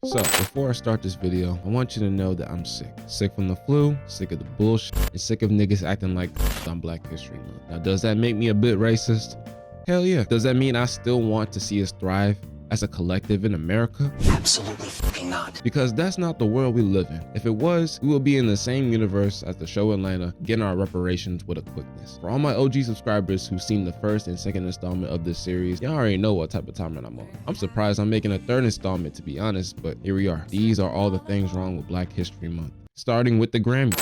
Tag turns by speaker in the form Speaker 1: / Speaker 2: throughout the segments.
Speaker 1: So before I start this video, I want you to know that I'm sick. Sick from the flu, sick of the bullshit, and sick of niggas acting like on Black History Month. Now, does that make me a bit racist? Hell yeah. Does that mean I still want to see us thrive as a collective in America?
Speaker 2: Absolutely fucking not.
Speaker 1: Because that's not the world we live in. If it was, we would be in the same universe as the show Atlanta, getting our reparations with a quickness. For all my OG subscribers who've seen the first and second installment of this series, y'all already know what type of timeline I'm on. I'm surprised I'm making a third installment, to be honest, but here we are. These are all the things wrong with Black History Month. Starting with the Grammys.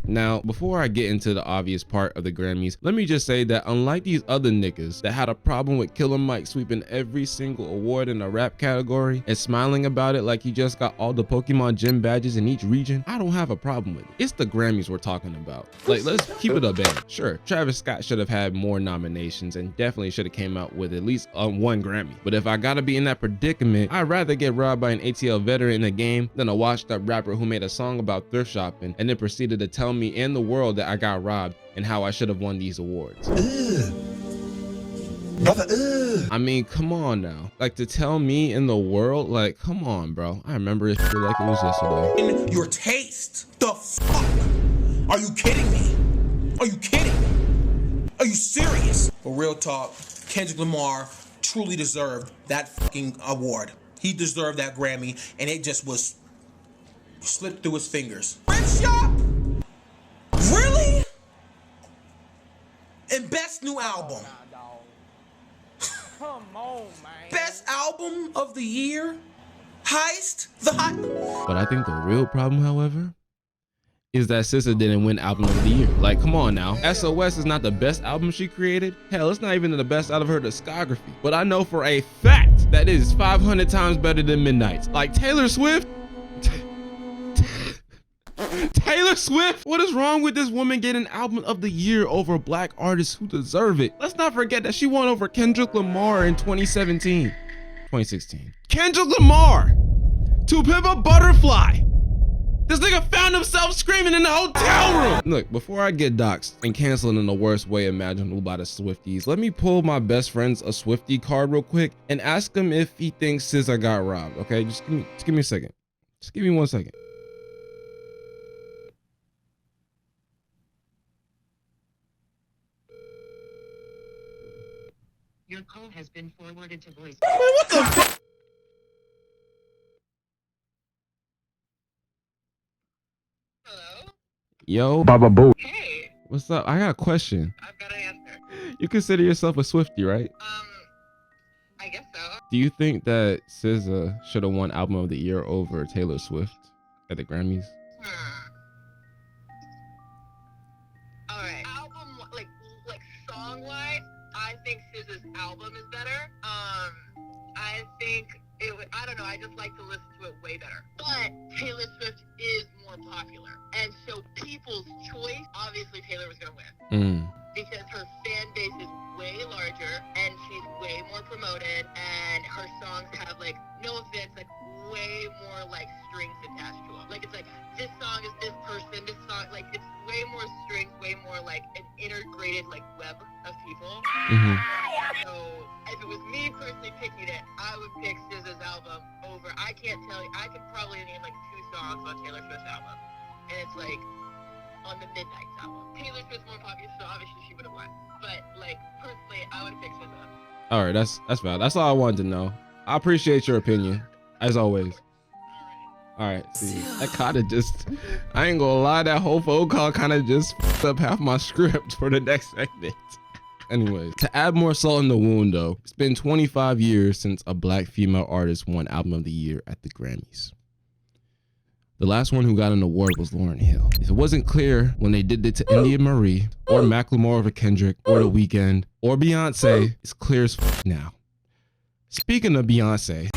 Speaker 1: Now, before I get into the obvious part of the Grammys, let me just say that unlike these other niggas that had a problem with Killer Mike sweeping every single award in the rap category and smiling about it like he just got all the Pokemon gym badges in each region, I don't have a problem with it. It's the Grammys we're talking about. Like, let's keep it a band. Sure, Travis Scott should have had more nominations and definitely should have came out with at least one Grammy. But if I gotta be in that predicament, I'd rather get robbed by an ATL veteran in a game than a washed up rapper who made a song about thrift shopping and then proceeded to tell me in the world that I got robbed and how I should have won these awards.
Speaker 2: Brother,
Speaker 1: I mean, come on now. Like, to tell me in the world, like, come on, bro. I remember it like it was yesterday.
Speaker 3: In your taste? The fuck? Are you kidding me? Are you kidding? Are you serious? For real talk, Kendrick Lamar truly deserved that fucking award. He deserved that Grammy, and it just was slipped through his fingers. Thrift shop? Really? And best new album.
Speaker 4: Come on, man.
Speaker 3: Best album of the year? Heist? The
Speaker 1: But I think the real problem, however, is that SZA didn't win album of the year. Like, come on now. SOS is not the best album she created. Hell, it's not even the best out of her discography. But I know for a fact that it is 500 times better than Midnight's. Like Taylor Swift. Taylor Swift? What is wrong with this woman getting album of the year over Black artists who deserve it? Let's not forget that she won over Kendrick Lamar in 2016. Kendrick Lamar! To Pimp a Butterfly! This nigga found himself screaming in the hotel room! Look, before I get doxxed and canceled in the worst way imaginable by the Swifties, let me pull my best friend's a Swiftie card real quick and ask him if he thinks SZA got robbed, okay? Just give me a second. Just give me 1 second.
Speaker 5: Your call has been forwarded to voice.
Speaker 1: Man, what the fuck?
Speaker 5: Hello?
Speaker 1: Yo,
Speaker 2: Baba Boo.
Speaker 5: Hey,
Speaker 1: what's up? I got a question.
Speaker 5: I've got an answer.
Speaker 1: You consider yourself a Swiftie, right?
Speaker 5: I guess so.
Speaker 1: Do you think that SZA should have won album of the year over Taylor Swift at the Grammys?
Speaker 5: Alright. Album, like song-wise, I think SZA's album is better. I think it would, I don't know, I just like to listen to it way better. But Taylor Swift is more popular. And so people's choice, obviously Taylor was gonna win. Because her fan base is way larger and she's way more promoted and her songs have, like, no offense, like way more like strings attached to them. Like, it's like, this song is this person, this song, like, it's way more strings, way more like an integrated like web of people. So if it was me personally picking it, I would pick SZA's album over, I can't tell you, I could probably name like 2 songs on Taylor Swift's album. And it's like, on the Midnight's album. Taylor Swift's more popular, so obviously she would have won. But like, personally, I would pick SZA.
Speaker 1: All right, that's valid. That's all I wanted to know. I appreciate your opinion, as always. All right, see, that kind of just, I ain't gonna lie, that whole phone call kind of just f***ed up half my script for the next segment. Anyways, to add more salt in the wound though, it's been 25 years since a Black female artist won album of the year at the Grammys. The last one who got an award was Lauryn Hill. If it wasn't clear when they did it to India Marie, or Macklemore over Kendrick, or The Weeknd, or Beyonce, it's clear as f now. Speaking of Beyonce,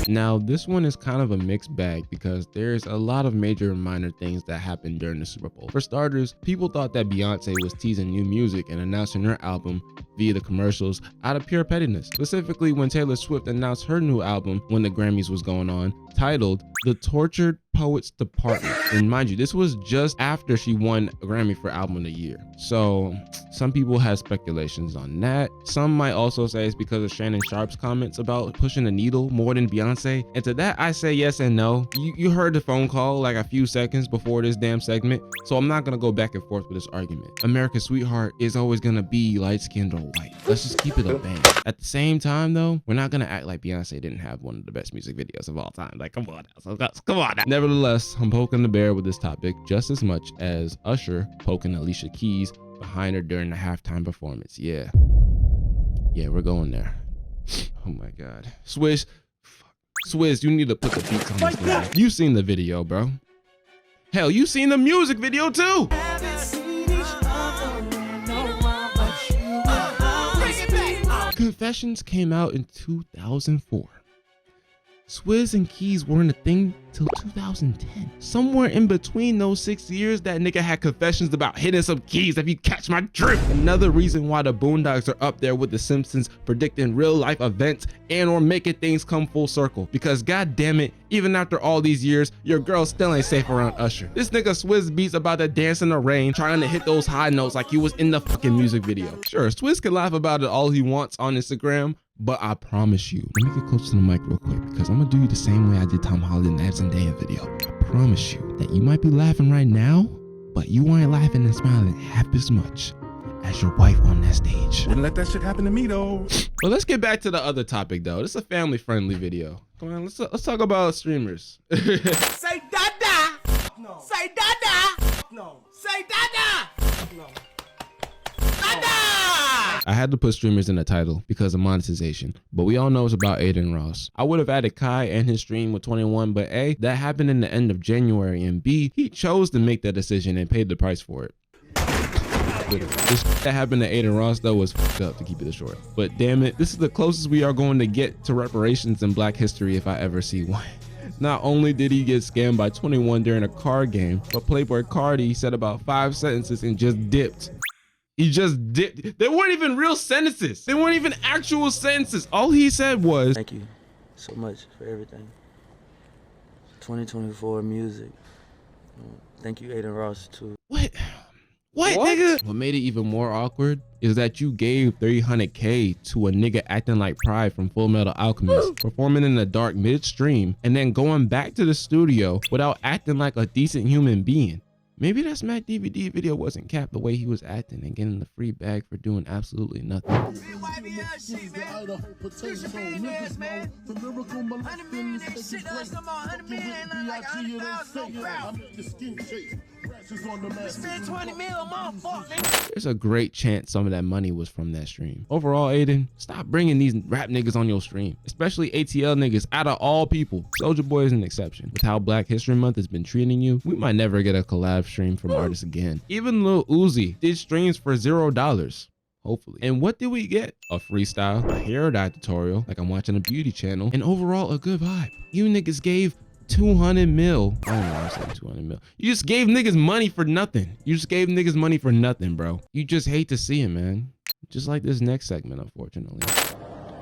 Speaker 1: now this one is kind of a mixed bag because there's a lot of major and minor things that happened during the Super Bowl. For starters, people thought that Beyonce was teasing new music and announcing her album via the commercials out of pure pettiness. Specifically when Taylor Swift announced her new album when the Grammys was going on, titled The Tortured Poets Department. And mind you, this was just after she won a Grammy for Album of the Year. So some people have speculations on that. Some might also say it's because of Shannon Sharp's comments about pushing the needle more than Beyonce. And to that, I say yes and no. You heard the phone call like a few seconds before this damn segment, so I'm not gonna go back and forth with this argument. America's sweetheart is always gonna be light-skinned or white. Let's just keep it a bang. At the same time though, we're not gonna act like Beyonce didn't have one of the best music videos of all time. Like, come on now. Nevertheless, I'm poking the bear with this topic just as much as Usher poking Alicia Keys behind her during the halftime performance. Yeah, we're going there. Oh my God. Swizz, you need to put the beats on this thing. You seen the video, bro. Hell, you seen the music video too. Confessions came out in 2004. Swizz and Keys weren't a thing till 2010. Somewhere in between those 6 years, that nigga had confessions about hitting some keys, if you catch my drift. Another reason why the Boondocks are up there with the Simpsons, predicting real life events and or making things come full circle. Because god damn it, even after all these years, your girl still ain't safe around Usher. This nigga Swizz beats about to dance in the rain, trying to hit those high notes like he was in the fucking music video. Sure, Swizz can laugh about it all he wants on Instagram, but I promise you, let me get close to the mic real quick, because I'm gonna do you the same way I did Tom Holland in the Zendaya video. I promise you that you might be laughing right now, but you ain't laughing and smiling half as much as your wife on that stage.
Speaker 4: Wouldn't let that shit happen to me though.
Speaker 1: But let's get back to the other topic though. This is a family-friendly video. Come on, let's talk about streamers.
Speaker 6: Say dada. No. Say dada. No. Say dada. No. Dada.
Speaker 1: I had to put streamers in the title because of monetization, but we all know it's about Adin Ross. I would have added Kai and his stream with 21, but A, that happened in the end of January, and B, he chose to make that decision and paid the price for it. This that happened to Adin Ross though was fucked up, to keep it short. But damn it, this is the closest we are going to get to reparations in Black history if I ever see one. Not only did he get scammed by 21 during a card game, but Playboy Cardi said about 5 sentences and just dipped. He just dipped. They weren't even real sentences. They weren't even actual sentences. All he said was,
Speaker 7: "Thank you so much for everything. 2024 music. Thank you, Adin Ross, too."
Speaker 1: What, nigga? What made it even more awkward is that you gave $300K to a nigga acting like Pride from Full Metal Alchemist, performing in the dark midstream, and then going back to the studio without acting like a decent human being. Maybe that Smack DVD video wasn't capped the way he was acting and getting the free bag for doing absolutely nothing. There's a great chance some of that money was from that stream. Overall, Adin, stop bringing these rap niggas on your stream, especially ATL niggas out of all people. Soulja Boy is an exception. With how Black History Month has been treating you, we might never get a collab stream from artists again. Even Lil Uzi did streams for $0. Hopefully. And what did we get? A freestyle, a hair dye tutorial, like I'm watching a beauty channel, and overall a good vibe. You niggas gave 200 mil. I don't know why I said 200 mil. You just gave niggas money for nothing. You just gave niggas money for nothing, bro. You just hate to see it, man. Just like this next segment, unfortunately.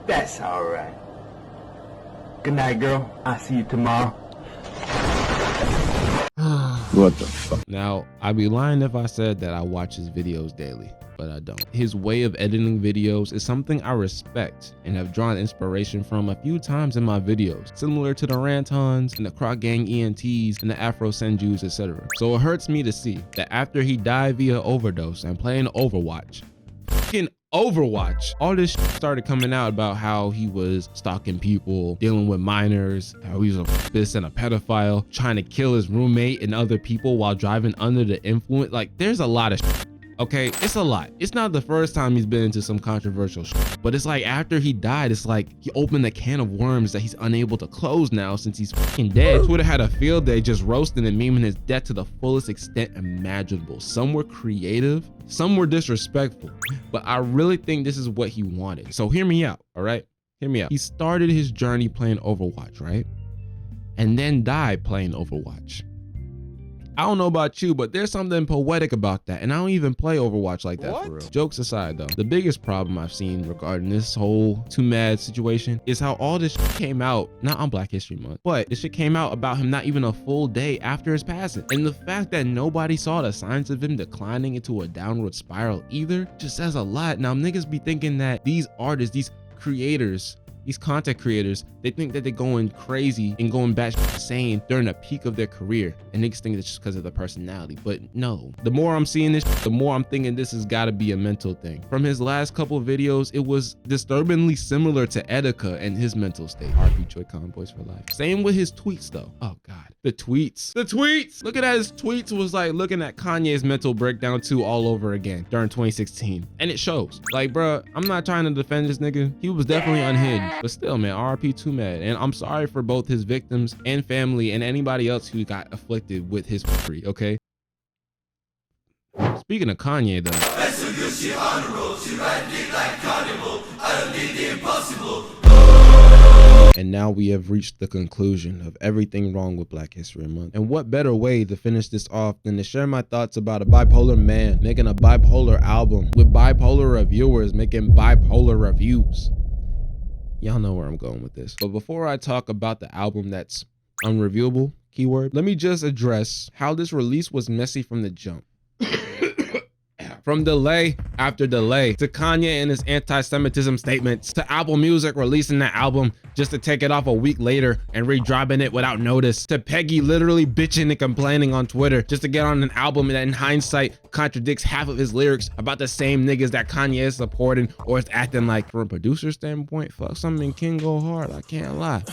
Speaker 8: That's all right. Good night, girl. I'll see you tomorrow.
Speaker 1: What the fuck? Now, I'd be lying if I said that I watch his videos daily, but I don't. His way of editing videos is something I respect and have drawn inspiration from a few times in my videos, similar to the Rantons and the Croc Gang ENTs and the Afro Senjus, etc. So it hurts me to see that after he died via overdose and playing Overwatch, fucking Overwatch, all this started coming out about how he was stalking people, dealing with minors, how he was a rapist and a pedophile, trying to kill his roommate and other people while driving under the influence. Like, there's a lot of shit. Okay, it's a lot. It's not the first time he's been into some controversial shit, but it's like after he died, it's like he opened a can of worms that he's unable to close now since he's fucking dead. Twitter had a field day just roasting and memeing his death to the fullest extent imaginable. Some were creative, some were disrespectful, but I really think this is what he wanted. So hear me out, all right? Hear me out. He started his journey playing Overwatch, right? And then died playing Overwatch. I don't know about you, but there's something poetic about that. And I don't even play Overwatch like that for real. Jokes aside though, the biggest problem I've seen regarding this whole Twomad situation is how all this shit came out, not on Black History Month, but this shit came out about him not even a full day after his passing. And the fact that nobody saw the signs of him declining into a downward spiral either just says a lot. Now niggas be thinking that these artists, these creators, these content creators, they think that they're going crazy and going batshit insane during the peak of their career, and niggas think it's just because of the personality. But no, the more I'm seeing this, the more I'm thinking this has got to be a mental thing. From his last couple of videos, it was disturbingly similar to Etika and his mental state. RP Joy-Con Boys for life. Same with his tweets though. Oh god, the tweets. Looking at his tweets was like looking at Kanye's mental breakdown too all over again during 2016, and it shows. Like, bruh, I'm not trying to defend this nigga. He was definitely unhinged. But still, man, RP Twomad. And I'm sorry for both his victims and family and anybody else who got afflicted with his free, okay? Speaking of Kanye, though. And now we have reached the conclusion of everything wrong with Black History Month. And what better way to finish this off than to share my thoughts about a bipolar man making a bipolar album with bipolar reviewers making bipolar reviews. Y'all know where I'm going with this. But before I talk about the album that's unreviewable, keyword, let me just address how this release was messy from the jump. From delay after delay, to Kanye and his anti-Semitism statements, to Apple Music releasing the album just to take it off a week later and re-dropping it without notice, to Peggy literally bitching and complaining on Twitter just to get on an album that in hindsight contradicts half of his lyrics about the same niggas that Kanye is supporting or is acting like. From a producer standpoint, fuck something King go hard, I can't lie.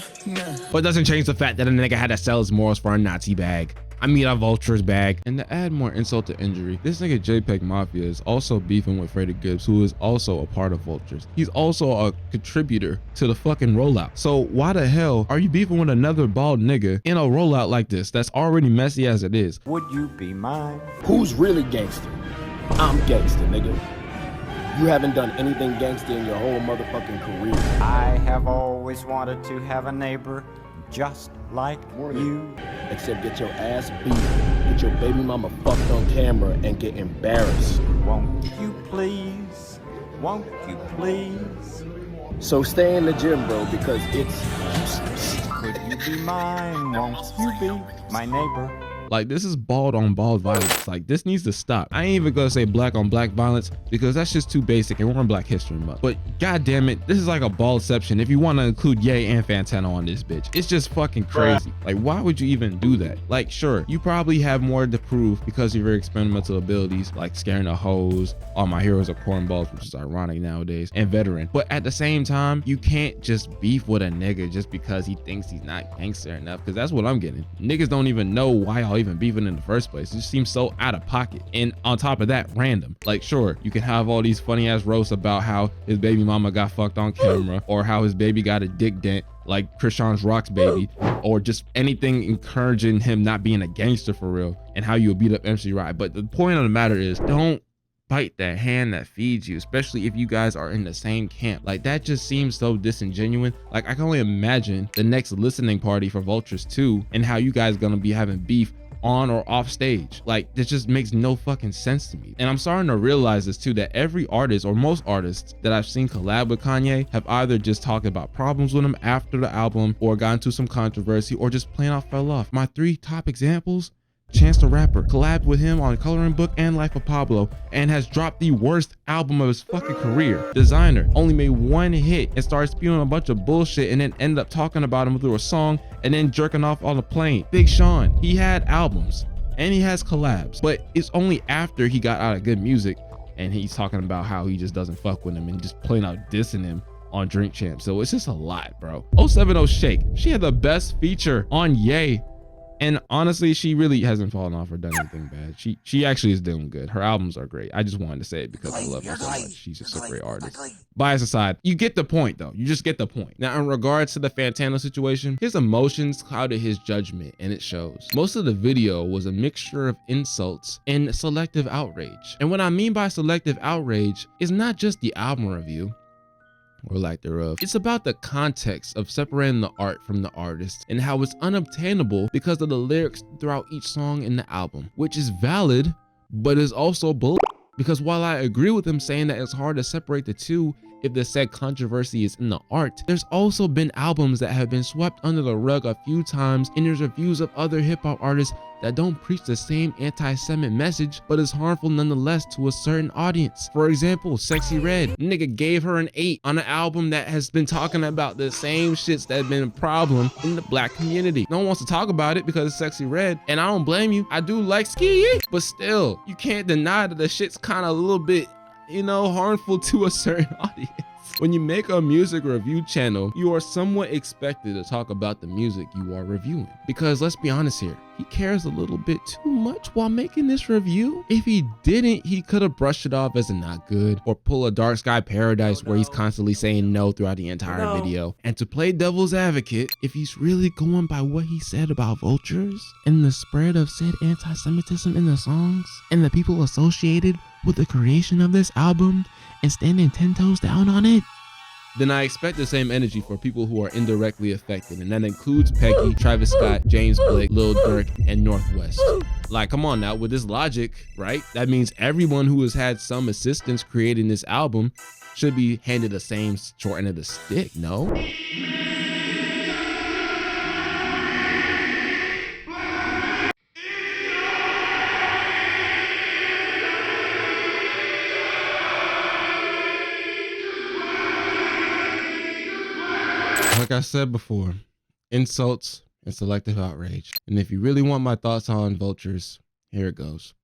Speaker 1: But it doesn't change the fact that a nigga had to sell his morals for a Nazi bag. I mean a Vultures bag. And to add more insult to injury, this nigga JPEG Mafia is also beefing with Freddie Gibbs, who is also a part of Vultures. He's also a contributor to the fucking rollout. So why the hell are you beefing with another bald nigga in a rollout like this that's already messy as it is?
Speaker 4: Would you be mine?
Speaker 9: Who's really gangster? I'm gangster, nigga. You haven't done anything gangster in your whole motherfucking career.
Speaker 4: I have always wanted to have a neighbor just like you.
Speaker 9: Except get your ass beat, get your baby mama fucked on camera, and get embarrassed.
Speaker 4: Won't you please? Won't you please?
Speaker 9: So stay in the gym, bro, because it's...
Speaker 4: Could you be mine? Won't you be my neighbor?
Speaker 1: Like, this is bald on bald violence. Like, this needs to stop. I ain't even gonna say black on black violence because that's just too basic and we're on Black History Month. But god damn it, this is like a baldception if you want to include Ye and Fantano on this bitch. It's just fucking crazy. Like, why would you even do that? Like, sure, you probably have more to prove because of your experimental abilities, like scaring the hoes, all my heroes are cornballs, which is ironic nowadays, and veteran. But at the same time, you can't just beef with a nigga just because he thinks he's not gangster enough, because that's what I'm getting. Niggas don't even know why y'all even beefing in the first place. It just seems so out of pocket, and on top of that, random. Like, sure, you can have all these funny ass roasts about how his baby mama got fucked on camera, or how his baby got a dick dent like Krishan's Rock's baby, or just anything encouraging him not being a gangster for real, and how you would beat up MC Ride. But the point of the matter is, don't bite that hand that feeds you, especially if you guys are in the same camp. Like, that just seems so disingenuous. Like, I can only imagine the next listening party for Vultures 2 and how you guys gonna be having beef on or off stage. Like, this just makes no fucking sense to me. And I'm starting to realize this too, that every artist, or most artists that I've seen collab with Kanye, have either just talked about problems with him after the album, or got into some controversy, or just plain out fell off. My three top examples: Chance the Rapper collabed with him on Coloring Book and Life of Pablo and has dropped the worst album of his fucking career. Designer only made one hit and started spewing a bunch of bullshit and then ended up talking about him through a song and then jerking off on the plane. Big Sean, he had albums and he has collabs, but it's only after he got out of Good Music and he's talking about how he just doesn't fuck with him and just plain out dissing him on Drink Champ. So it's just a lot, bro. 070 Shake, she had the best feature on Ye. And honestly, she really hasn't fallen off or done anything bad. She actually is doing good. Her albums are great. I just wanted to say it because I love her so much. She's just a great artist. Bias aside, you get the point though. You just get the point. Now, in regards to the Fantano situation, his emotions clouded his judgment, and it shows. Most of the video was a mixture of insults and selective outrage. And what I mean by selective outrage is not just the album review. or lack thereof. It's about the context of separating the art from the artist and how it's unobtainable because of the lyrics throughout each song in the album, which is valid, but is also bull. Because while I agree with him saying that it's hard to separate the two if the said controversy is in the art, there's also been albums that have been swept under the rug a few times, and there's reviews of other hip-hop artists that don't preach the same anti-Semitic message, but is harmful nonetheless to a certain audience. For example, Sexy Red, nigga gave her an 8 on an album that has been talking about the same shits that have been a problem in the black community. No one wants to talk about it because it's Sexy Red, and I don't blame you. I do like Ski, but still, you can't deny that the shit's kind of a little bit, you know, harmful to a certain audience. When you make a music review channel, you are somewhat expected to talk about the music you are reviewing. Because let's be honest here, he cares a little bit too much while making this review. If he didn't, he could have brushed it off as a not good, or pull a Dark Sky Paradise where he's constantly saying no throughout the entire video. And to play devil's advocate, if he's really going by what he said about Vultures and the spread of said anti-Semitism in the songs and the people associated with the creation of this album and standing 10 toes down on it, then I expect the same energy for people who are indirectly affected, and that includes Peggy, Travis Scott, James Blake, Lil Durk, and Northwest. Like, come on now, with this logic, right? That means everyone who has had some assistance creating this album should be handed the same short end of the stick, no? Like I said before, insults and selective outrage. And if you really want my thoughts on Vultures, here it goes.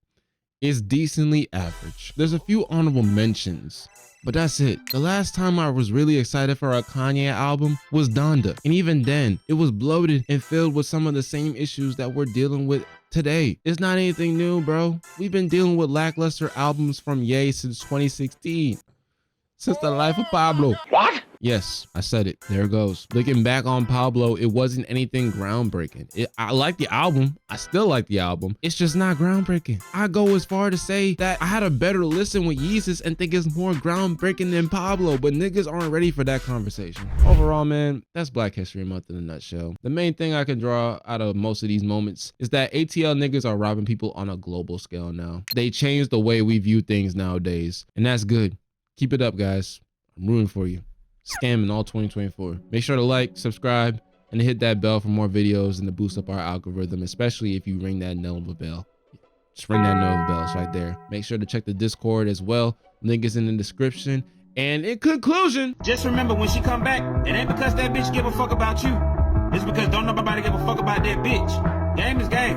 Speaker 1: It's decently average. There's a few honorable mentions, but that's it. The last time I was really excited for a Kanye album was Donda. And even then, it was bloated and filled with some of the same issues that we're dealing with today. It's not anything new, bro. We've been dealing with lackluster albums from Ye since 2016. Since the life of Pablo. What? Yes, I said it. There it goes. Looking back on Pablo, it wasn't anything groundbreaking. I like the album. I still like the album. It's just not groundbreaking. I go as far to say that I had a better listen with Yeezus and think it's more groundbreaking than Pablo, but niggas aren't ready for that conversation. Overall, man, that's Black History Month in a nutshell. The main thing I can draw out of most of these moments is that ATL niggas are robbing people on a global scale now. They changed the way we view things nowadays, and that's good. Keep it up, guys. I'm rooting for you. Scamming all 2024. Make sure to like, subscribe, and hit that bell for more videos and to boost up our algorithm, especially if you ring that Nova bell. Just ring that Nova bell. It's right there. Make sure to check the Discord as well. Link is in the description. And in conclusion,
Speaker 6: Just remember, when she come back, it ain't because that bitch give a fuck about you. It's because don't nobody give a fuck about that bitch. Game is game.